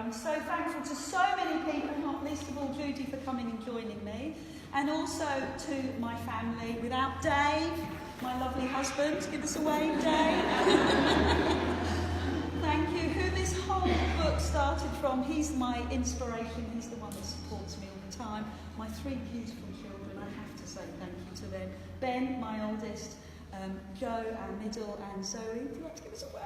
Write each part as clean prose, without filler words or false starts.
I'm so thankful to so many people, not least of all Judy for coming and joining me, and also to my family. Without Dave, my lovely husband, give us a wave, Dave. Thank you. Who this whole book started from, he's my inspiration, he's the one that supports me all the time. My 3 beautiful children, I have to say thank you to them. Ben, my oldest, Joe, our middle, and Zoe. Would you like to give us a wave?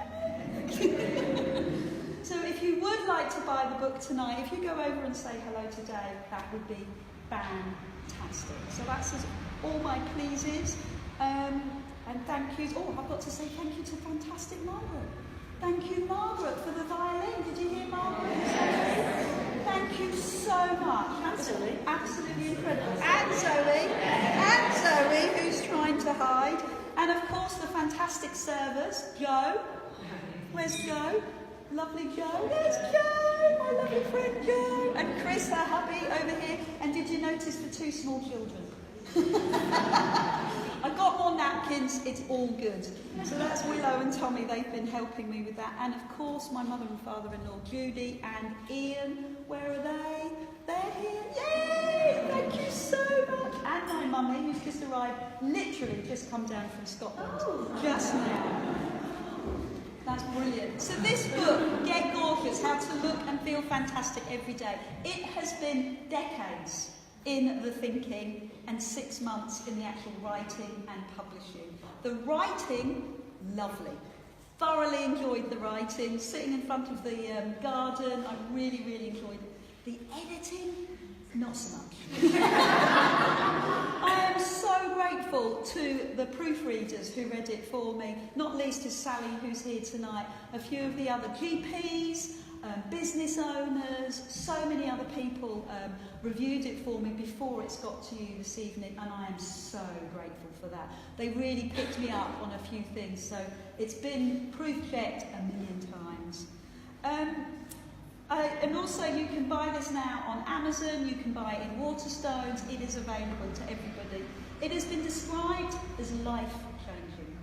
So if you would like to buy the book tonight, if you go over and say hello to Dave, that would be fantastic. So that's all my pleases. And thank yous. Oh, I've got to say thank you to fantastic Margaret. Thank you, Margaret, for the violin. Did you hear Margaret? Thank you so much. Absolutely, absolutely incredible. And Zoe, who's trying to hide. And of course, the fantastic servers. Joe. Where's Joe? Lovely Joe. There's Joe, my lovely friend Joe. And Chris, our hubby, over here. And did you notice the 2 small children? I got more napkins, it's all good. So that's Willow and Tommy, they've been helping me with that. And of course, my mother and father-in-law, Judy and Ian, where are they? They're here. Yay! Thank you so much. And my mummy, who's just arrived, literally just come down from Scotland. Just now. That's brilliant. So this book, Get Gorgeous, How to Look and Feel Fantastic Every Day, it has been decades in the thinking and 6 months in the actual writing and publishing. The writing, lovely. Thoroughly enjoyed the writing. Sitting in front of the garden, I really, really enjoyed it. The editing, not so much. I am so grateful to the proofreaders who read it for me, not least to Sally, who's here tonight, a few of the other GPs, business owners, so many other people reviewed it for me before it's got to you this evening, and I am so grateful for that. They really picked me up on a few things, so it's been proof-checked a million times. And also you can buy this now on Amazon, you can buy it in Waterstones, it is available to everybody. It has been described as life-changing.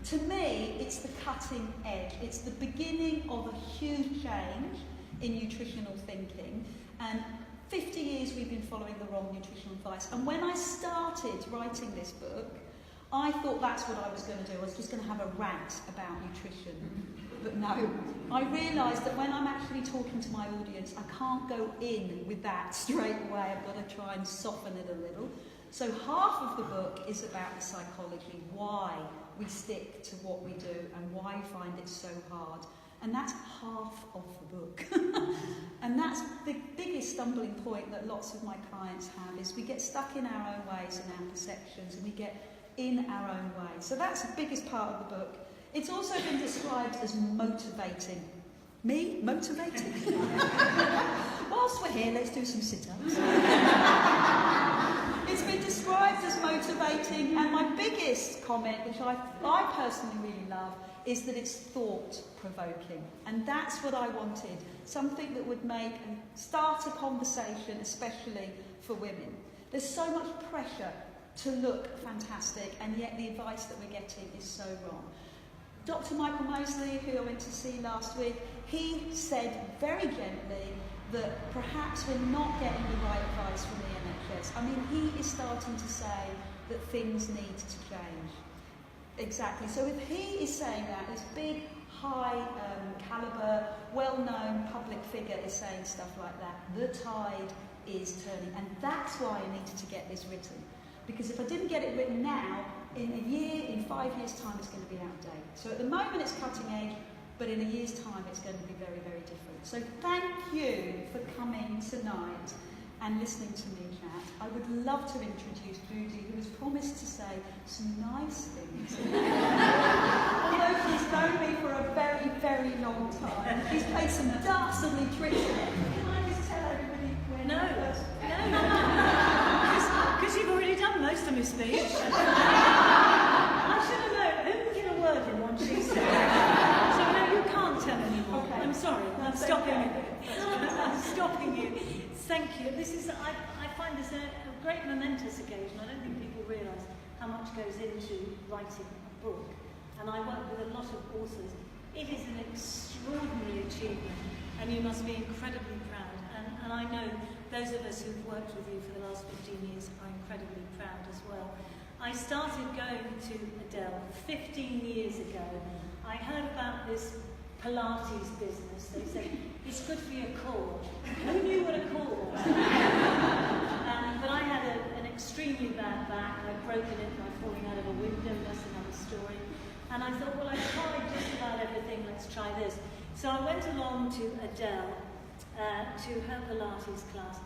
To me, it's the cutting edge. It's the beginning of a huge change in nutritional thinking. And 50 years we've been following the wrong nutritional advice. And when I started writing this book, I thought that's what I was going to do. I was just going to have a rant about nutrition. But no, I realised that when I'm actually talking to my audience, I can't go in with that straight away. I've got to try and soften it a little. So half of the book is about the psychology, why we stick to what we do and why we find it so hard. And that's half of the book. And that's the biggest stumbling point that lots of my clients have, is we get stuck in our own ways and our perceptions, and we get in our own way. So that's the biggest part of the book. It's also been described as motivating. Me? Motivating? Whilst we're here, let's do some sit-ups. It's been described as motivating, and my biggest comment, which I personally really love, is that it's thought-provoking. And that's what I wanted, something that would make and start a conversation, especially for women. There's so much pressure to look fantastic, and yet the advice that we're getting is so wrong. Dr. Michael Mosley, who I went to see last week, he said very gently that perhaps we're not getting the right advice from the NHS. I mean, he is starting to say that things need to change. Exactly. So if he is saying that, this big, high calibre, well-known public figure is saying stuff like that, the tide is turning. And that's why I needed to get this written. Because if I didn't get it written now, in a year, in 5 years' time, it's going to be outdated. So at the moment it's cutting edge, but in a year's time it's going to be very, very different. So thank you for coming tonight and listening to me chat. I would love to introduce Judy, who has promised to say some nice things. Although she's known me for a very, very long time. She's played some dastardly tricks. Can I just tell everybody when? No. Because you've already done most of my speech. I should have known. Who can get a word in one she said? So no, you can't tell anymore. Okay. I'm sorry. I'm stopping you. I'm stopping you. Thank you. I find this a great momentous occasion. I don't think people realise how much goes into writing a book. And I work with a lot of authors. It is an extraordinary achievement. and you must be incredibly proud. And I know those of us who've worked with you for the last 15 years are incredibly proud as well. I started going to Adele 15 years ago. I heard about this Pilates business. They said, it's good for your core. Who knew what a core was? But I had an extremely bad back. I'd broken it by falling out of a window. That's another story. And I thought, well, I've tried just about everything. Let's try this. So I went along to Adele, to her Pilates class,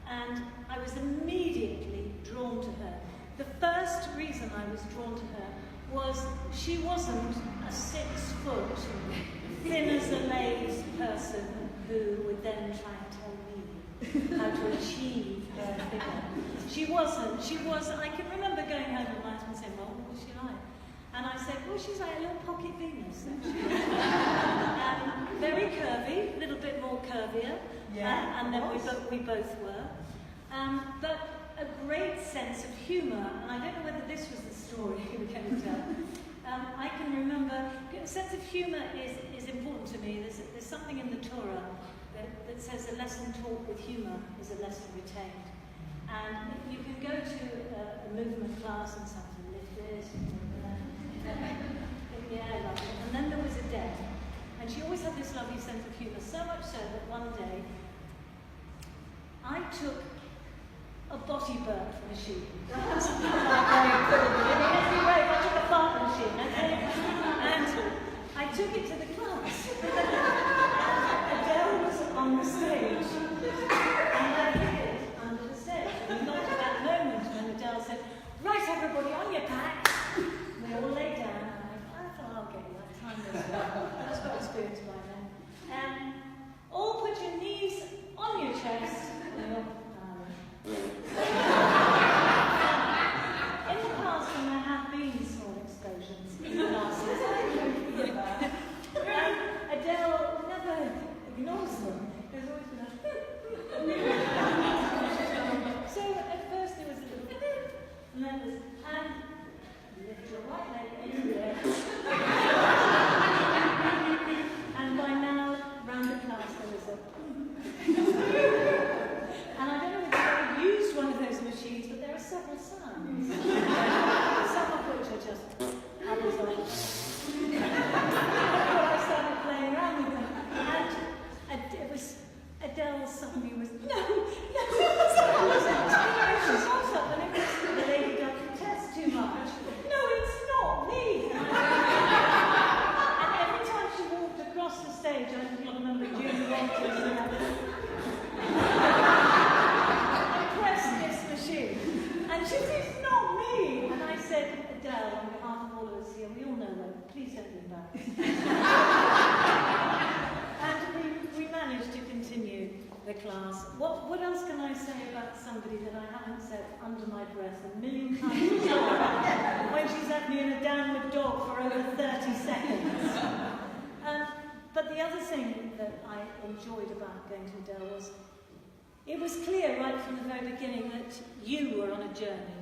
and I was immediately drawn to her. The first reason I was drawn to her was she wasn't a 6-foot, thin as a lace person who would then try and tell me how to achieve her figure. She was, I can remember going home at night and saying, well, what was she like? And I said, well, she's like a little pocket Venus, actually. Very curvy, a little bit more curvier, and then we both were. But a great sense of humour, and I don't know whether this was the story you were going to tell. I can remember, a sense of humour is important to me. There's something in the Torah that says a lesson taught with humour is a lesson retained. And you can go to a movement class and something lift this, and then there was Adele. And she always had this lovely sense of humour, so much so that one day I took a body burp machine. I took a fart machine, okay? And I took it to the class. Adele was on the stage, and I hid it under the stage. And we got to that moment when Adele said, right, everybody, on your back. They all lay down, and I thought, I'll get you that time this well. That's got experience by then. All put your knees on your chest. In the past, when there have been small explosions in classes, Adele never ignores them. There's always been a so at first there was a little and then there's lift your right leg into the air. And by now, round the class there was a and I don't know if you've ever used one of those machines, but there are several sounds. Some of which are just others are. I started playing around with them. And it was Adele suddenly was and it was the lady doesn't test too much. No, it's not me. And every time she walked across the stage, I remember Julie Walters and and she said, it's not me. And I said, Adele, on behalf of all of us here, we all know that, please don't be embarrassed. And we managed to continue the class. What else can I say about somebody that I haven't said under my breath a million times when she's had me in a downward dog for over 30 seconds? But the other thing that I enjoyed about going to Adele was it was clear right from the very beginning that you were on a journey.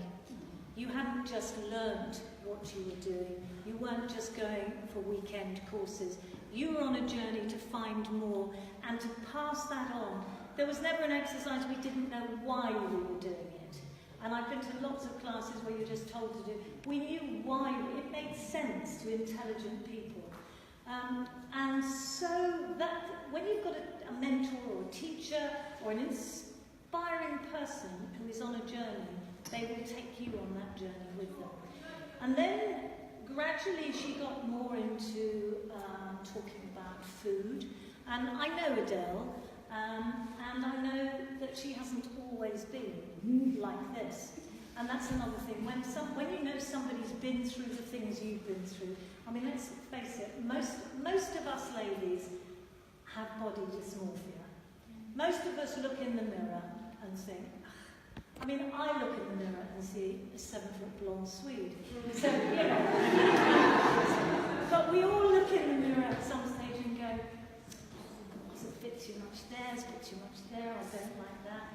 You hadn't just learned what you were doing. You weren't just going for weekend courses. You were on a journey to find more and to pass that on. There was never an exercise we didn't know why we were doing it. And I've been to lots of classes where you're just told to do. We knew why. It made sense to intelligent people. And so that when you've got a mentor or a teacher or an inspiring person who is on a journey, they will take you on that journey with them. And then gradually she got more into talking about food. And I know Adele, and I know that she hasn't always been like this. And that's another thing. When you know somebody's been through the things you've been through, I mean, let's face it, most of us ladies have body dysmorphia. Most of us look in the mirror and think, I mean, I look in the mirror and see a 7-foot blonde Swede. So, you know. But we all look in the mirror at some stage and go, it's a bit too much there, it's a bit too much there, I don't like that.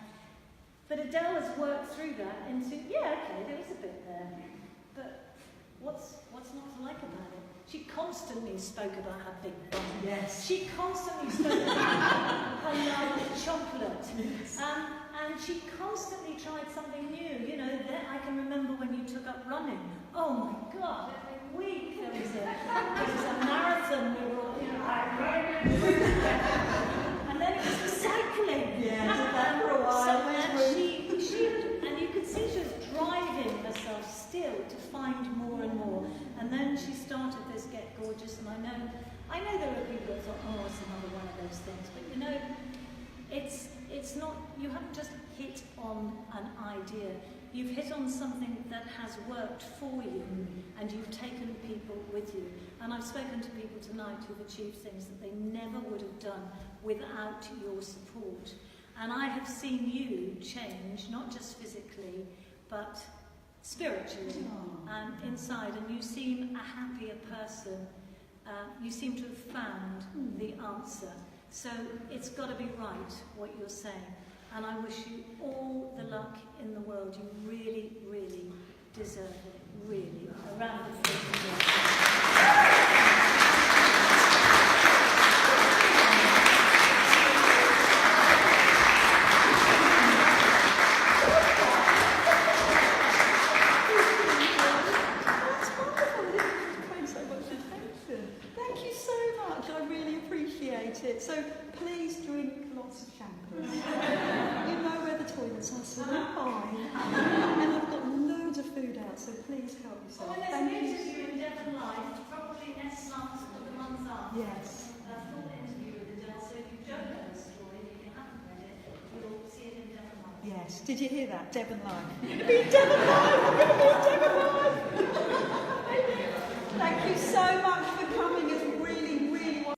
But Adele has worked through that into, yeah, okay, there is a bit there. But what's not to like about it? She constantly spoke about her big bum. Yes. She constantly spoke about her love of chocolate. And she constantly tried something new. You know, I can remember when you took up running. Oh my God, every week there was a marathon. We were all, you know, and then it was the cycling. Yeah, did that for a while. So, and you could see she was driving herself still to find more and more. And then she started this Get Gorgeous, and I know there are people that thought, oh, it's another one of those things. But you know, it's not, you haven't just hit on an idea. You've hit on something that has worked for you, and you've taken people with you. And I've spoken to people tonight who've achieved things that they never would have done without your support. And I have seen you change, not just physically, but spiritually and inside. And you seem a happier person. You seem to have found the answer. So it's got to be right, what you're saying. And I wish you all the luck in the world. You really, really deserve it. Really. A round of applause. So please drink lots of champagne. You know where the toilets are, so we're fine. And I've got loads of food out, so please help yourself. Oh, and there's an interview in Devon Live, probably next month or the month after. Yes. A full interview with Adele, so if you don't know the story, if you haven't read it, you'll see it in Devon Live. Yes. Did you hear that? Devon Live. I'm going to be in Devon Live! I'm going to be in Devon Live! Thank you so much.